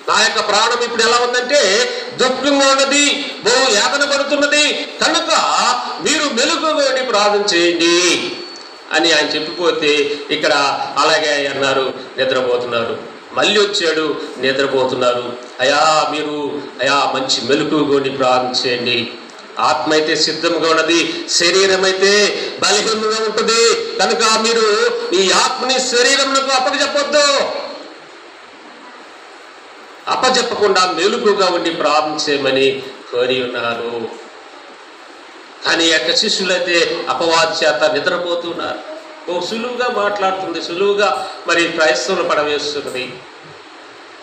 నా యొక్క ప్రాణం ఇప్పుడు ఎలా ఉందంటే దుఃఖంగా ఉన్నది, బహు యాతన పడుతున్నది, కనుక మీరు మెలుగుని ప్రార్థన చేయండి అని ఆయన చెప్పిపోతే ఇక్కడ అలాగే అన్నారు, నిద్రపోతున్నారు. మళ్ళీ వచ్చాడు, నిద్రపోతున్నారు. అయా మంచి మెలుగుని ప్రార్థన చేయండి. ఆత్మ అయితే సిద్ధంగా ఉన్నది, శరీరం అయితే బలహీనంగా ఉంటుంది, కనుక మీరు ఈ ఆత్మని శరీరమునకు అప్పచెప్పొద్దు. అప్పచెప్పకుండా మెలుగుగా ఉండి ప్రార్థన చేయమని కోరి ఉన్నారు. కానీ యొక్క శిష్యులైతే అపవాది చేత నిద్రపోతున్నారు. సులువుగా మాట్లాడుతుంది, సులువుగా మరి క్రైస్తవులు పడవేస్తున్నది.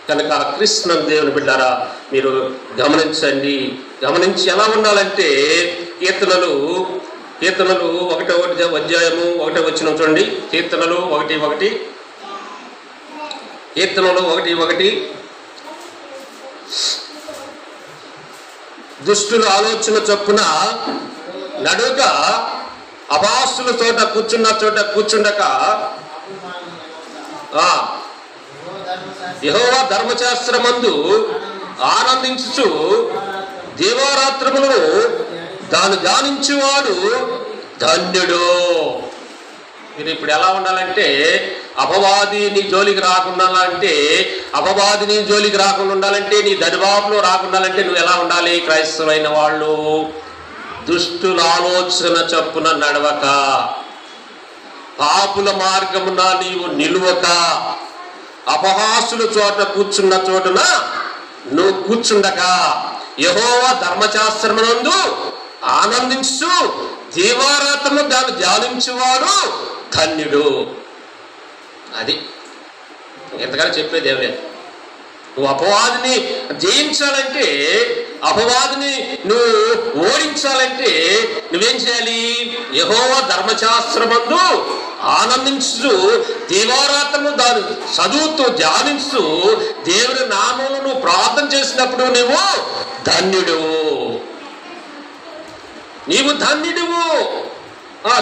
కనుక క్రీస్తు దేవుని బిడ్డారా, మీరు గమనించండి. గమనించి ఎలా ఉండాలంటే కీర్తనలు 1వ అధ్యాయము 1వ వచనం చూడండి. కీర్తనలు 1:1. కీర్తనలు 1:1. దుష్టుల ఆలోచన చొప్పున నడుక, అభాసుల చోట కూర్చుండక యెహోవా ధర్మశాస్త్రమందు ఆనందించుచు దీవారాత్రములను దాన్ని ధ్యానించువాడు ధన్యుడు. మీరు ఇప్పుడు ఎలా ఉండాలంటే అపవాది నీ జోలికి రాకుండా ఉండాలంటే, నీ దరిదాపులో రాకుండాలంటే నువ్వు ఎలా ఉండాలి? క్రైస్తవులైన వాళ్ళు దుష్టుల ఆలోచన చొప్పున నడవక, పాపుల మార్గమున నీవు నిలువక, అపహాసుల చోట కూర్చున్న చోటున నువ్వు కూర్చుండక, యెహోవా ధర్మశాస్త్రమునందు ఆనందించు దీవారాత్రము దాన్ని ధ్యానించువాడు ధన్యుడు. అది ఎంతగానో చెప్పేది ఏం లేదు. నువ్వు అపవాదిని జయించాలంటే, అపవాదిని నువ్వు ఓడించాలంటే నువ్వేం చేయాలి? యెహోవా ధర్మశాస్త్రమందు ఆనందించు దీవారాత్రము దాన్ని చదువుతూ ధ్యానించు దేవుని నామమును నువ్వు ప్రార్థన చేసినప్పుడు నువ్వు ధన్యుడువు.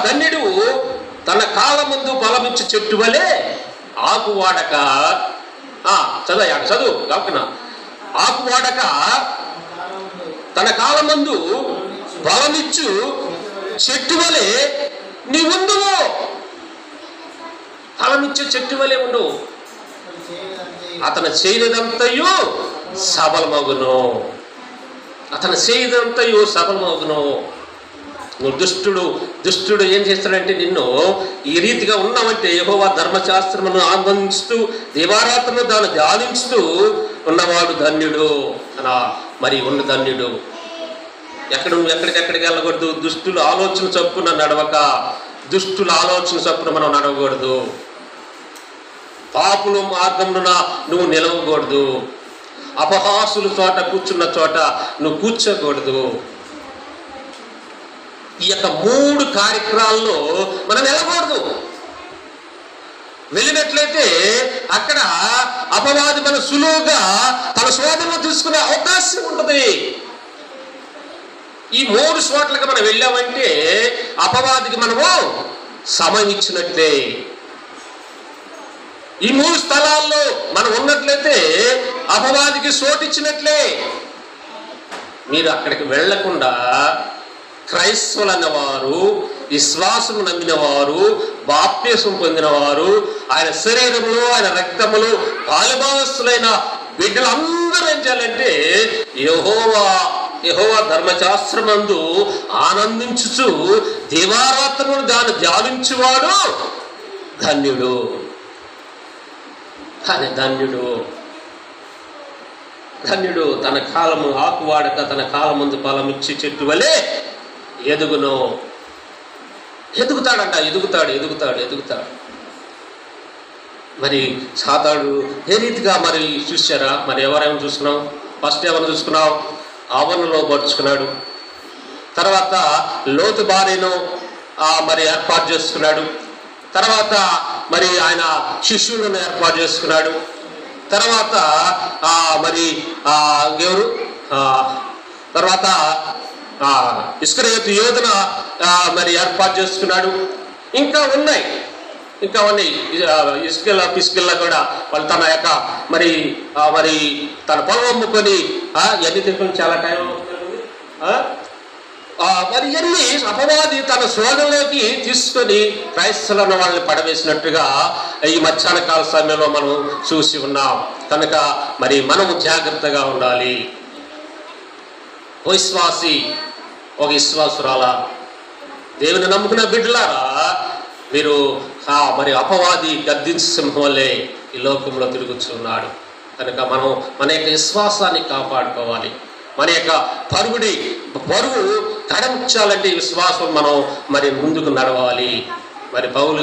ధన్యుడువు తన కాలం ముందు బలమిచ్చి చెట్టు వలె ఆకు వాడక, చదువు కాకున్నా, ఆకు వాడక తన కాలం ముందు బలమిచ్చు చెట్టు వలె నీ ఉండువు. ఫలమిచ్చే చెట్టు వలె ఉండు. అతను చేయదంతయు సఫలమగును. నువ్వు దుష్టుడు ఏం చేస్తాడంటే, నిన్ను ఈ రీతిగా ఉన్నావంటే యెహోవా ధర్మశాస్త్రమును ఆనందిస్తూ దీవారాత్రము దాన్ని ధ్యానిస్తూ ఉన్నవాడు ధన్యుడు అనా. మరి ఉన్న ధన్యుడు ఎక్కడికెక్కడికి వెళ్ళకూడదు. దుష్టుల ఆలోచన చొప్పున నడవక, దుష్టుల ఆలోచన చొప్పున మనం నడవకూడదు. పాపుల మార్గమున నువ్వు నిలవకూడదు. అపహాసుల చోట కూర్చున్న చోట నువ్వు కూర్చోకూడదు. ఈ యొక్క 3 కార్యక్రమాల్లో మనం వెళ్ళకూడదు. వెళ్ళినట్లయితే అక్కడ అపవాది మన సులువుగా తన శోధన తీసుకునే అవకాశం ఉంటుంది. ఈ 3 చోట్లకి మనం వెళ్ళామంటే అపవాదికి మనము సమయం ఇచ్చినట్లే. ఈ 3 స్థలాల్లో మనం ఉన్నట్లయితే అపవాదికి చోటిచ్చినట్లే. మీరు అక్కడికి వెళ్లకుండా క్రైస్తవులు అన్నవారు, విశ్వాసము నమ్మిన వారు, బాప్తిసం పొందిన వారు, ఆయన శరీరంలో ఆయన రక్తములో పాలుభాగస్తులైన బిడ్డలందరూ ఏం చేయాలంటే యెహోవా ధర్మశాస్త్రమందు ఆనందించుచు దీవారాత్రమును దాన్ని ధ్యానించువాడు ధన్యుడు. కానీ ధన్యుడు తన కాలము ఆకు వాడక తన కాలం ముందు ఫలమిచ్చి చెట్టు వలె ఎదుగుతాడు. మరి సాతాడు ఏ రీతిగా మరి చూశారా? మరి ఎవరేమో చూసుకున్నాం? ఫస్ట్ ఎవరు చూసుకున్నావు? ఆవరణలో పరుచుకున్నాడు. తర్వాత లోతు భార్యను మరి ఏర్పాటు చేసుకున్నాడు. తర్వాత మరి ఆయన శిష్యులను ఏర్పాటు చేసుకున్నాడు. తర్వాత మరి ఎవరు తర్వాత ఇస్కరియోతు యోధన మరి ఏర్పాటు చేసుకున్నాడు. ఇంకా ఉన్నాయి. ఇంకా అవన్నీ ఇసుకెళ్ళ పిసుకెళ్ళ కూడా వాళ్ళు తన యొక్క మరి మరి తన పొలం అమ్ముకొని ఇవన్నీ తిరుగుని చాలా టైం అవుతుంది. మరి ఇవన్నీ అపవాది తన శోధనలోకి తీసుకొని క్రైస్తవులను వాళ్ళని పడవేసినట్టుగా ఈ మధ్యాహ్న కాల సమయంలో మనం చూసి ఉన్నాం. కనుక మరి మనము జాగ్రత్తగా ఉండాలి. ఓ విశ్వాసి, ఒక విశ్వాసురాల, దేవుని నమ్ముకున్న బిడ్డలారా, మీరు మరి అపవాది గద్దించే సింహం వల్లే ఈ లోకంలో తిరుగుతున్నాడు. కనుక మనం మన యొక్క విశ్వాసాన్ని కాపాడుకోవాలి. మన యొక్క పరువు కడముచ్చాలంటే విశ్వాసం మనం మరి ముందుకు నడవాలి. మరి పౌలు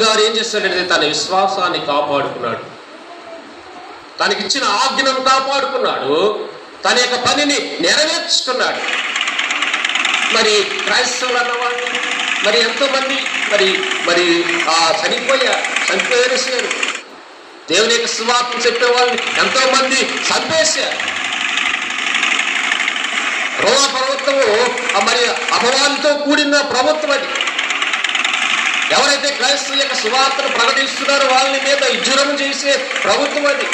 గారు ఏం చేస్తాడంటే తన విశ్వాసాన్ని కాపాడుకున్నాడు, తనకిచ్చిన ఆజ్ఞను కాపాడుకున్నాడు, తన యొక్క పనిని నెరవేర్చుకున్నాడు. మరి క్రైస్తవులు అన్నవాళ్ళు మరి ఎంతోమంది మరి మరి చనిపోయారు. దేవుని యొక్క సువార్త చెప్పే వాళ్ళని ఎంతోమంది చంపేశారు. రోమా ప్రభుత్వము మరి అపవాదితో కూడిన ప్రభుత్వం అది. ఎవరైతే క్రైస్తవ యొక్క సువార్తను ప్రకటిస్తున్నారో వాళ్ళ మీద విజృంభణ చేసే ప్రభుత్వం అది.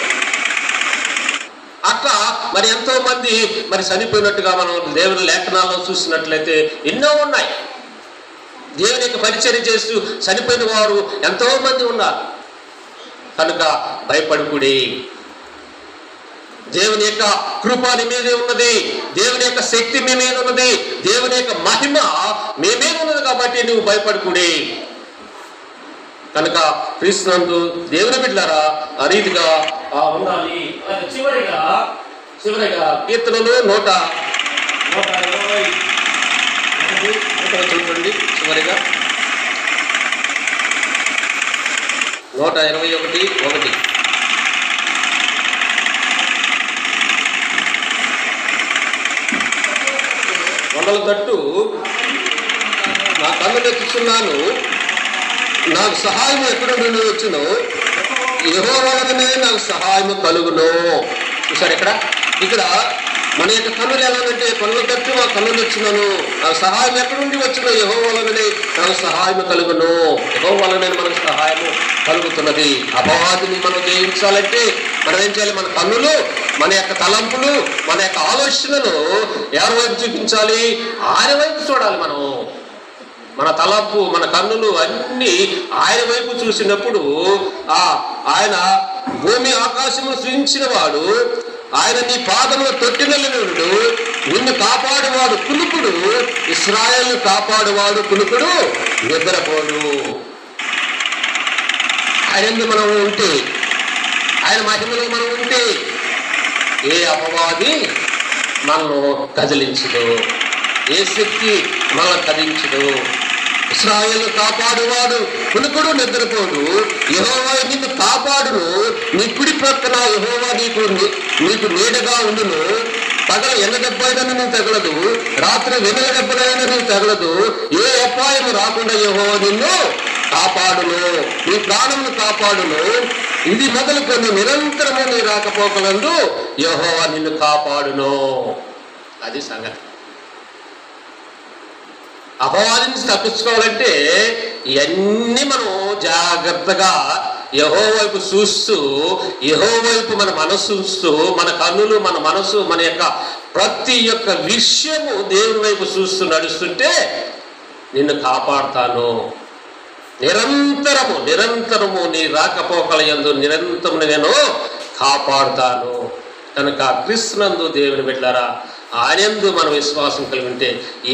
అట్లా మరి ఎంతో మంది మరి చనిపోయినట్టుగా మనం దేవుని లేఖనాల్లో చూసినట్లయితే ఎన్నో ఉన్నాయి. దేవుని యొక్క పరిచర్య చేస్తూ చనిపోయిన వారు ఎంతో మంది ఉన్నారు. కనుక భయపడుకుడి. దేవుని యొక్క కృప నీ మీదే ఉన్నది, దేవుని యొక్క శక్తి మీ మీద ఉన్నది, దేవుని యొక్క మహిమ మీ మీద ఉన్నది. కాబట్టి నువ్వు భయపడుకుడి. కనుక క్రీస్తునందు దేవుని బిడ్డలారా ఆ రీతిగా ఉండాలి. చివరిగా కీర్తనలు 120 చూడండి. చివరిగా 121:1 వందల తట్టు నా కన్నులు ఎత్తుచున్నాను, నాకు సహాయం ఎక్కడ నుండి వచ్చును, యెహోవా వలనే నాకు సహాయం కలుగును. చూసారు ఇక్కడ మన యొక్క కన్నులు ఎలాగంటే కన్నుల తట్టు నా కన్నులు వచ్చినాను, నాకు సహాయం ఎక్కడ నుండి వచ్చిన, యెహోవా వలనే నాకు సహాయం కలుగును. యెహోవా వలనే మనకు సహాయం కలుగుతున్నది. అపవాదిని మనం జయించాలంటే మనం ఏం చేయాలి? మన కన్నులు, మన యొక్క తలంపులు, మన యొక్క ఆలోచనలు ఎవరి వైపు చూపించాలి? ఆయన వైపు చూడాలి. మనం మన తలంపు, మన కన్నులు అన్నీ ఆయన వైపు చూసినప్పుడు ఆయన భూమి ఆకాశమును సృజించిన వాడు, ఆయన నీ పాదములు తొట్టినల్లుడు, నిన్ను కాపాడువాడు కునుకుడు, ఇశ్రాయేలును కాపాడువాడు కునుకుడు నిద్రపోడు. ఆయన మనం ఉంటే, ఆయన మహిమలో మనం ఉంటే ఏ అపవాది మనను కదిలించదు, ఏ శక్తి మనల్ని కదిలించదు. ఇశ్రాయేలు కాపాడువాడు కునుకుడు నిద్రపోడు, యెహోవా నిన్ను కాపాడును, నీ కుడి ప్రక్కన యెహోవా నీకు నీడగా ఉండును. పగల ఎన్న దెబ్బైనా నీకు తగలదు, రాత్రి వెనుక దెబ్బలైనా నీకు తగలదు. ఏ అపాయం రాకుండా యెహోవా నిన్ను కాపాడును, నీ ప్రాణమును కాపాడును. ఇది మొదలుకొని నిరంతరము నీ రాకపోకలందు యెహోవా నిన్ను కాపాడును. అది సంగతి. అపవాది నుంచి తప్పించుకోవాలంటే ఇవన్నీ మనం జాగ్రత్తగా యెహోవా వైపు చూస్తూ, యెహోవా వైపు మన మనసు చూస్తూ, మన కన్నులు, మన మనసు, మన యొక్క ప్రతి ఒక్క విషయము దేవుని వైపు చూస్తూ నడుస్తుంటే నిన్ను కాపాడుతాను. నిరంతరము నీ రాకపోకల యందు నిరంతరము నేను కాపాడుతాను. కనుక క్రీస్తునందు దేవుని బిడ్డలారా, ఆయనందు మనం విశ్వాసం కలిగి ఉంటే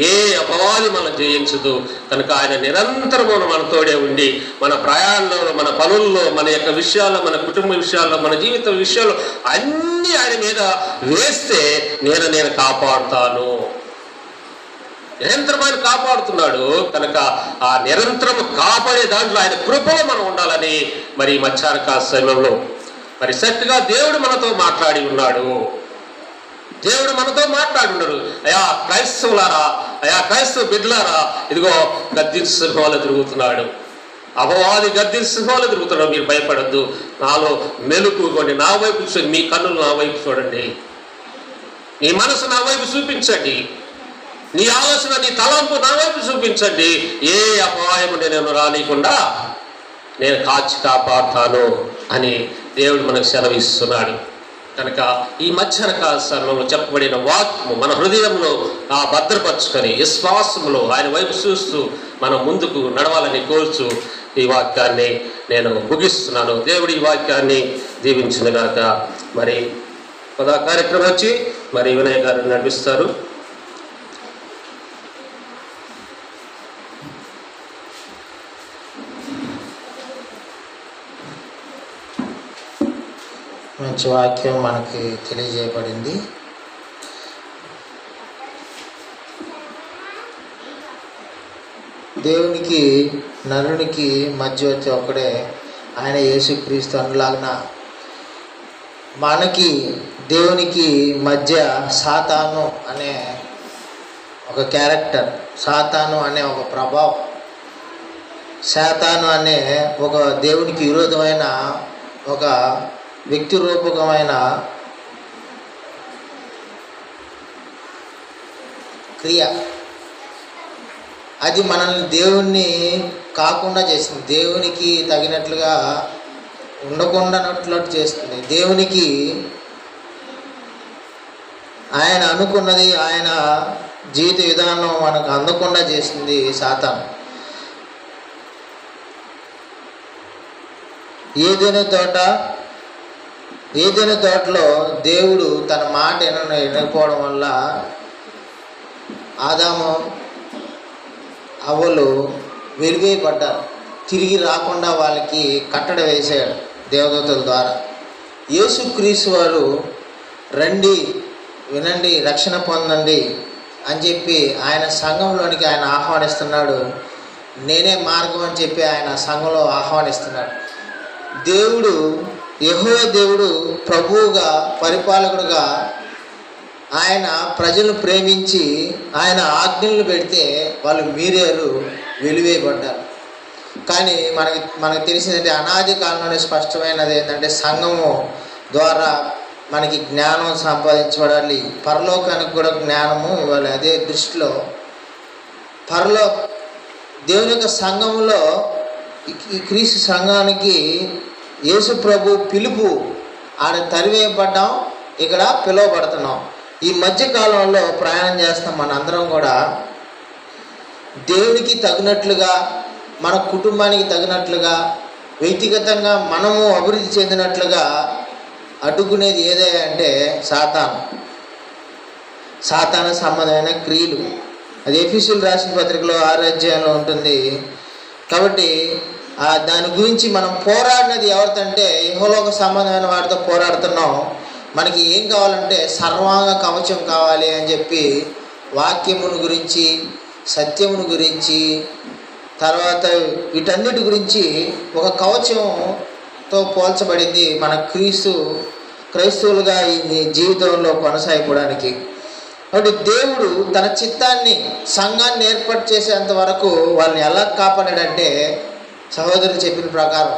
ఏ అపవాది మనం జయించదు. కనుక ఆయన నిరంతరము మనతోడే ఉండి మన ప్రయాణంలో, మన పనుల్లో, మన యొక్క విషయాల్లో, మన కుటుంబ విషయాల్లో, మన జీవిత విషయాల్లో అన్నీ ఆయన మీద వేస్తే నేను కాపాడుతాను. నిరంతరం ఆయన కాపాడుతున్నాడు. కనుక ఆ నిరంతరం కాపాడే దాంట్లో ఆయన కృపలో మనం ఉండాలని మరి మధ్యాహ్న కాల సమయంలో మరి చక్కగా దేవుడు మనతో మాట్లాడి ఉన్నాడు. దేవుడు మనతో మాట్లాడున్నాడు. అయా క్రైస్తవులారా, అయా క్రైస్తవ బిడ్డలారా, ఇదిగో గద్దించు సింహాలు తిరుగుతున్నాడు, అపవాది గద్దించు సింహాలు తిరుగుతున్నాడు. మీరు భయపడద్దు, నాలో మెలుకుకోండి, నా వైపు చూడండి, మీ కన్నులు నా వైపు చూడండి, మీ మనసు నా వైపు చూపించండి. నీ ఆలోచన, నీ తలంపు నా వైపు చూపించండి. ఏ అపాయము నేను రానికుండా నేను కాపాడుతాను అని దేవుడు మనకు సెలవిస్తున్నాడు. కనుక ఈ మధ్యాహ్న కాల సమయంలో చెప్పబడిన వాక్యము మన హృదయంలో భద్రపరుచుకొని విశ్వాసములో ఆయన వైపు చూస్తూ మనం ముందుకు నడవాలని కోరుచు ఈ వాక్యాన్ని నేను ముగిస్తున్నాను. దేవుడు ఈ వాక్యాన్ని దీవించునుగాక. మరి కార్యక్రమం వచ్చి మరి వినయ్ గారు నడిపిస్తారు. మంచి వాక్యం మనకి తెలియజేయబడింది. దేవునికి నరునికి మధ్యవర్తి ఒకడే ఆయన యేసుక్రీస్తు. అనులాగిన మనకి దేవునికి మధ్య సాతాను అనే ఒక క్యారెక్టర్, సాతాను అనే ఒక ప్రభావం, సాతాను అనే ఒక దేవునికి విరోధమైన ఒక వ్యక్తి రూపకమైన క్రియ, అది మనల్ని దేవుణ్ణి కాకుండా చేస్తుంది, దేవునికి తగినట్లుగా ఉండకుండానట్లు చేస్తుంది. దేవునికి ఆయన అనుకున్నది, ఆయన జీవిత విధానం మనకు అందకుండా చేస్తుంది సాతాను. ఏదైనా తోటలో దేవుడు తన మాట వినకపోవడం వల్ల ఆదాము అవ్వలు వెలివేయబడ్డారు. తిరిగి రాకుండా వాళ్ళకి కట్టడ వేసాడు దేవదూతల ద్వారా. యేసుక్రీస్తు వారు రండి, వినండి, రక్షణ పొందండి అని చెప్పి ఆయన సంఘంలోనికి ఆయన ఆహ్వానిస్తున్నాడు. నేనే మార్గం అని చెప్పి ఆయన సంఘంలో ఆహ్వానిస్తున్నాడు. దేవుడు, యెహోవా దేవుడు ప్రభువుగా, పరిపాలకుడుగా ఆయన ప్రజలను ప్రేమించి ఆయన ఆజ్ఞలు పెడితే వాళ్ళు మీరేరు, వెలివేయబడ్డారు. కానీ మనకు తెలిసిందంటే అనాది కాలంలోనే స్పష్టమైనది ఏంటంటే సంఘము ద్వారా మనకి జ్ఞానం సంపాదించబడాలి, పరలోకానికి కూడా జ్ఞానము ఇవ్వాలి. అదే దృష్టిలో దేవుని యొక్క సంఘంలో ఈ క్రీస్తు సంఘానికి యేసు ప్రభు పిలుపు, ఆడ తరివేయబడ్డాం, ఇక్కడ పిలువబడుతున్నాం. ఈ మధ్యకాలంలో ప్రయాణం చేస్తాం మనందరం కూడా దేవునికి తగినట్లుగా, మన కుటుంబానికి తగినట్లుగా, వ్యక్తిగతంగా మనము అభివృద్ధి చెందినట్లుగా అడ్డుకునేది ఏదైనా అంటే సాతాను సంబంధమైన క్రియలు. అది ఎఫెసీయులకు రాసిన పత్రికలో 6వ అధ్యాయంలో ఉంటుంది. కాబట్టి దాని గురించి మనం పోరాడినది ఎవరితంటే యెహోవాకు సంబంధమైన వాటితో పోరాడుతున్నాం. మనకి ఏం కావాలంటే సర్వాంగ కవచం కావాలి అని చెప్పి వాక్యమును గురించి, సత్యమును గురించి, తర్వాత వీటన్నిటి గురించి ఒక కవచంతో పోల్చబడింది మన క్రైస్తవులుగా ఈ జీవితంలో కొనసాగిపోవడానికి. కాబట్టి దేవుడు తన చిత్తాన్ని, సంఘాన్ని ఏర్పాటు చేసేంత వరకు వాళ్ళని ఎలా కాపాడాడంటే సహోదరులు చెప్పిన ప్రకారం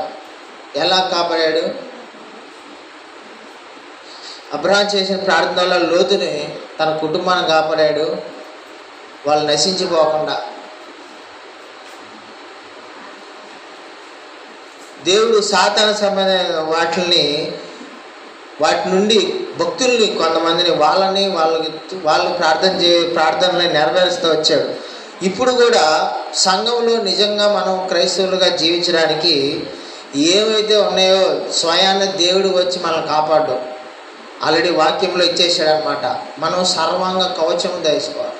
ఎలా కాపాడాడు? అబ్రహాం చేసిన ప్రార్థనలో లోతుని తన కుటుంబాన్ని కాపాడాడు, వాళ్ళు నశించిపోకుండా. దేవుడు సాతాను సంబంధమైన వాటి నుండి భక్తుల్ని, కొంతమందిని వాళ్ళు ప్రార్థనలు నెరవేరుస్తూ వచ్చాడు. ఇప్పుడు కూడా సంఘంలో నిజంగా మనం క్రైస్తవులుగా జీవించడానికి ఏవైతే ఉన్నాయో స్వయాన్ని దేవుడు వచ్చి మనల్ని కాపాడు. ఆల్రెడీ వాక్యంలో ఇచ్చేసాడు అనమాట. మనం సర్వాంగ కవచము ధరించుకోవాలి,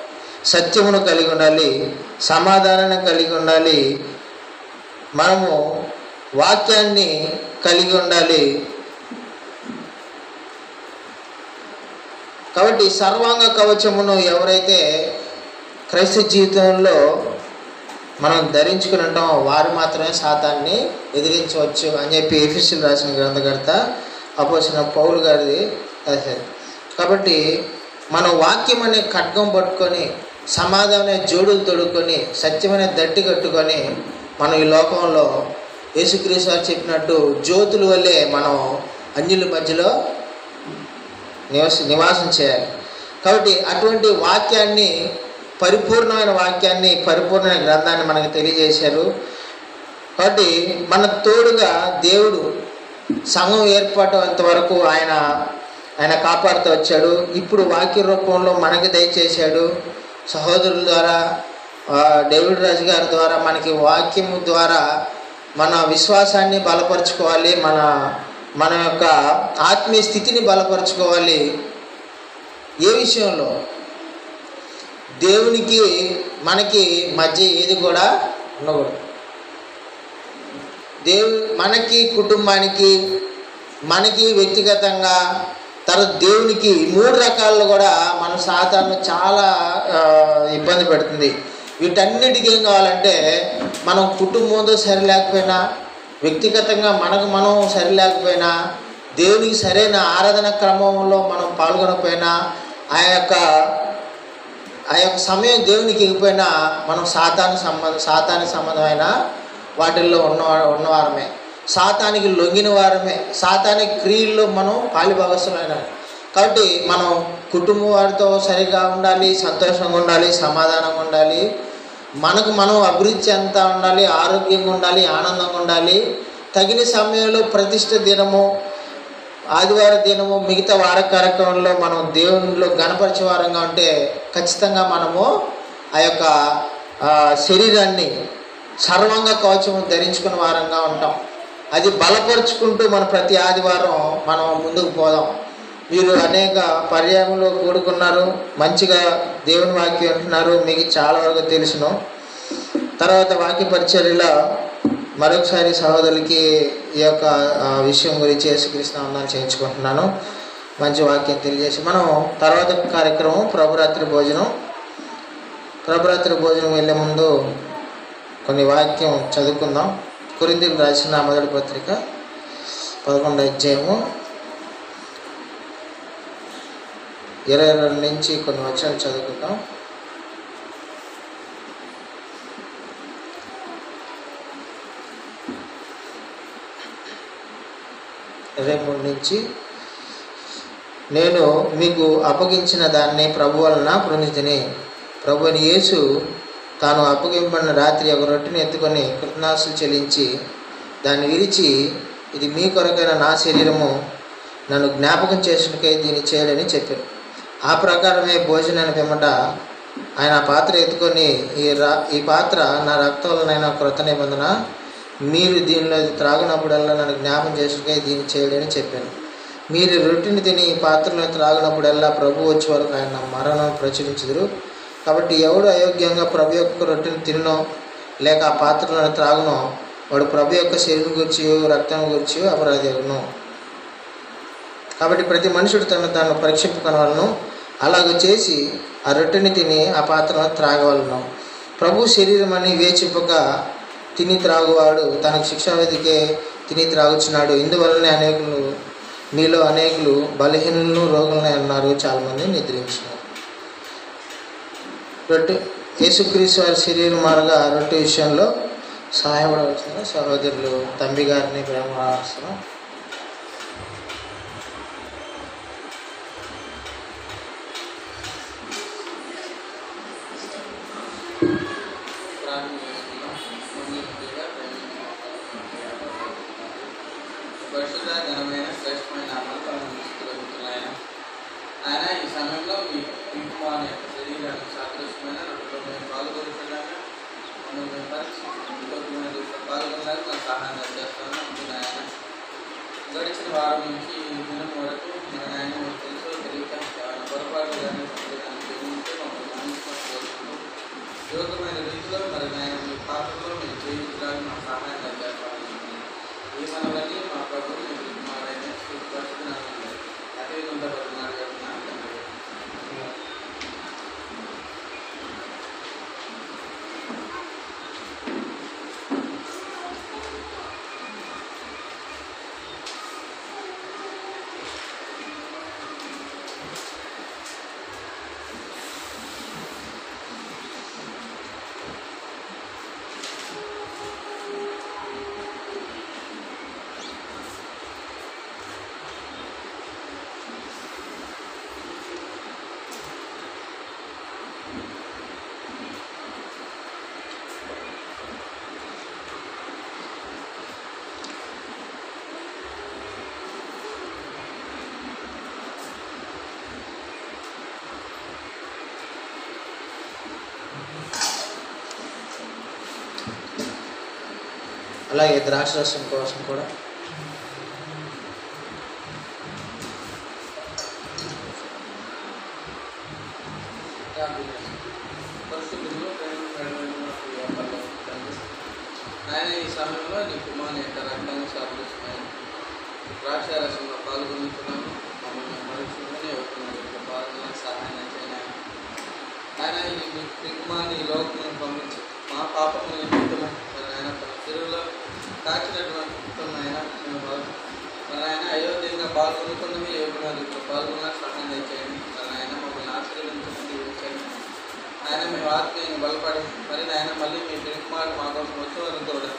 సత్యమును కలిగి ఉండాలి, సమాధానాన్ని కలిగి ఉండాలి, మనము వాక్యాన్ని కలిగి ఉండాలి. కాబట్టి సర్వాంగ కవచమును ఎవరైతే క్రైస్తవ జీవితంలో మనం ధరించుకుని ఉంటామో వారు మాత్రమే సాతాన్ని ఎదిరించవచ్చు అని చెప్పి ఎఫెసీయులకు రాసిన గ్రంథకర్త అపోస్తలుడైన పౌలు గారిది రాశారు. కాబట్టి మనం వాక్యం అనే ఖడ్గం పట్టుకొని, సమాధానమైన జోడులు తొడుక్కొని, సత్యమైన దట్టి కట్టుకొని మనం ఈ లోకంలో యేసుక్రీస్తు వారు చెప్పినట్టు జ్యోతుల వల్లే మనం అన్యుల మధ్యలో నివాసం చేయాలి. కాబట్టి అటువంటి వాక్యాన్ని పరిపూర్ణమైన వాక్యాన్ని, పరిపూర్ణమైన గ్రంథాన్ని మనకు తెలియజేశారు. కాబట్టి మన తోడుగా దేవుడు సంఘం ఏర్పడేంత వరకు ఆయన కాపాడుతూ వచ్చాడు. ఇప్పుడు వాక్య రూపంలో మనకి దయచేశాడు. సహోదరుల ద్వారా, డేవిడ్ రాజు గారి ద్వారా మనకి వాక్యము ద్వారా మన విశ్వాసాన్ని బలపరుచుకోవాలి, మన యొక్క ఆత్మీయ స్థితిని బలపరుచుకోవాలి. ఏ విషయంలో? దేవునికి మనకి మధ్య ఏది కూడా ఉండకూడదు. మనకి, కుటుంబానికి, మనకి వ్యక్తిగతంగా, తర్వాత దేవునికి, 3 రకాల్లో కూడా మన సాతాను చాలా ఇబ్బంది పెడుతుంది. వీటన్నిటికీ ఏం కావాలంటే, మనం కుటుంబంతో సరి లేకపోయినా, వ్యక్తిగతంగా మనం సరి లేకపోయినా, దేవునికి సరైన ఆరాధన క్రమంలో మనం పాల్గొనకపోయినా, ఆ యొక్క సమయం దేవునికి ఇగిపోయినా మనం సాతానికి సంబంధమైన వాటిల్లో ఉన్నవారమే, సాతానికి లొంగిన వారమే, సాతానిక క్రియల్లో మనం పాలిభాగస్తులైన. కాబట్టి మనం కుటుంబం వారితో సరిగా ఉండాలి, సంతోషంగా ఉండాలి, సమాధానంగా ఉండాలి, మనం అభివృద్ధి చెందుతూ ఉండాలి, ఆరోగ్యంగా ఉండాలి, ఆనందంగా ఉండాలి. తగిన సమయంలో ప్రతిష్ఠ దినము, ఆదివార దినము, మిగతా వార కార్యక్రమంలో మనం దేవునిలో గణపరిచే వారంగా ఉంటే ఖచ్చితంగా మనము ఆ యొక్క శరీరాన్ని సర్వంగా కవచము ధరించుకున్న వారంగా ఉంటాం. అది బలపరుచుకుంటూ మనం ప్రతి ఆదివారం మనం ముందుకు పోదాం. మీరు అనేక పర్యాయంలో కూడుకున్నారు, మంచిగా దేవుని వాక్యం వింటున్నారు, మీకు చాలా వరకు తెలుసును. తర్వాత వాక్య పరిచర్యలో మరొకసారి సహోదరులకి ఈ యొక్క విషయం గురించి యేసుక్రీస్తు నామమున చేయించుకుంటున్నాను. మంచి వాక్యం తెలియజేసి మనం తర్వాత కార్యక్రమం ప్రభురాత్రి భోజనం వెళ్ళే ముందు కొన్ని వాక్యం చదువుకుందాం. కొరింథీయులకు రాసిన మొదటి పత్రిక 11వ అధ్యాయము 22 నుంచి కొన్ని వచనాలు చదువుకుందాం. 23 నుంచి, నేను మీకు అప్పగించిన దాన్ని ప్రభు వలన పొందితిని. ప్రభు అయిన యేసు తాను అప్పగింపబడిన రాత్రి ఒక రొట్టెని ఎత్తుకొని కృతజ్ఞతాస్తుతులు చెల్లించి దాన్ని విరిచి, ఇది మీ కొరకైన నా శరీరము, నన్ను జ్ఞాపకం చేసుకునే దీన్ని చేయడని చెప్పారు. ఆ ప్రకారమే భోజనాన్ని పిమ్మట ఆయన ఆ పాత్ర ఎత్తుకొని, ఈ పాత్ర నా రక్తంలోనైనా క్రొత్త నిబంధన, మీరు దీనిలో త్రాగినప్పుడల్లా నన్ను జ్ఞాపకం చేసుకునే దీన్ని చేయడని చెప్పాను. మీరు రొట్టెని తిని ఈ పాత్రలో త్రాగినప్పుడల్లా ప్రభు వచ్చే వరకు ఆయన మరణం ప్రచురించుదురు. కాబట్టి ఎవడు అయోగ్యంగా ప్రభు యొక్క రొట్టెని తినో లేక ఆ పాత్రలో త్రాగునో వాడు ప్రభు యొక్క శరీరం గురించి, రక్తం గురించి అపరాధి అగును. కాబట్టి ప్రతి మనుషుడు తాను పరీక్షింపుకొనవలను, అలాగ చేసి ఆ రొట్టెని తిని ఆ పాత్రలో త్రాగవలను. ప్రభు శరీరం అని వేచింపక తిని త్రాగువాడు తనకు శిక్షావిధికే తిని త్రాగుచున్నాడు. ఇందువల్లనే మీలో అనేకులు బలహీనులను, రోగులనే అన్నారు, చాలామంది నిద్రించినారు. రొట్టె యేసుక్రీస్తు వారి శరీరం మారగా రొట్టె విషయంలో సహాయపడవలసిన సహోదరులు తంబి గారిని ప్రేమ ఆహ్వానిస్తున్నాం. పరిశుద్ధ ఘనమైన శ్రేష్టమైన ఆయన ఈ సమయంలో మీ కుమారుని యొక్క శరీరానికి సాదృశ్యమైన రొట్టెలో మేము పాల్గొనడానికి మేము పాల్గొనడానికి మన సహాయం చేస్తాను అంటున్నాయన. గడిచిన వారం నుంచి ఈ దినం వరకు మన ఆయన తెలుసు తెలియక పొరపాటు కానీ యోగమైన రీతిలో మరి ఆయన మీ పాత్రలో మీరు జీవించడానికి మా సహాయం చేస్తాను. ఈ మనవన్నీ మా ప్రభుత్వం మీరు కుమారైన పరిశుద్ధ అదే ఉండబడుతున్నారు కదా. అలాగే ద్రాక్షరసం కోసం కూడా పరిస్థితుల్లో ఆయన ఈ సమయంలో నీ కుమారుని యొక్క రక్తాన్ని సాధిస్తున్నాను, ద్రాక్షారసంలో పాల్గొంటున్నాను, మమ్మల్ని మరుచుకుని పాల్గొనడానికి సహాయం చేయను. ఆయన నీ కుమారుని ఈ లోకమును పంపించి మా పాపముల నిమిత్తము మరి ఆయన తన చెరువులో కాచినటువంటి ఆయన మరి ఆయన అయోధ్యంగా పాల్గొనుకున్నవి యోగులకు పాల్గొనడానికి సహాయం చేయండి. మరి ఆయన మమ్మల్ని ఆశీర్వదించండి. ఆయన మేము ఆత్మీయంగా బలపడి మరి ఆయన మళ్ళీ మీ కుమారుడు మా కోసం వచ్చేవారు కూడా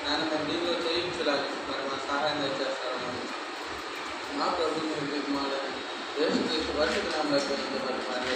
ఆయన మేము దీనిలో చేయించడానికి మరి మా సహాయం చేస్తారు. మా ప్రభు మీ కుమారుడు యేసు క్రీస్తు పరిశుద్ధ నామములో మరి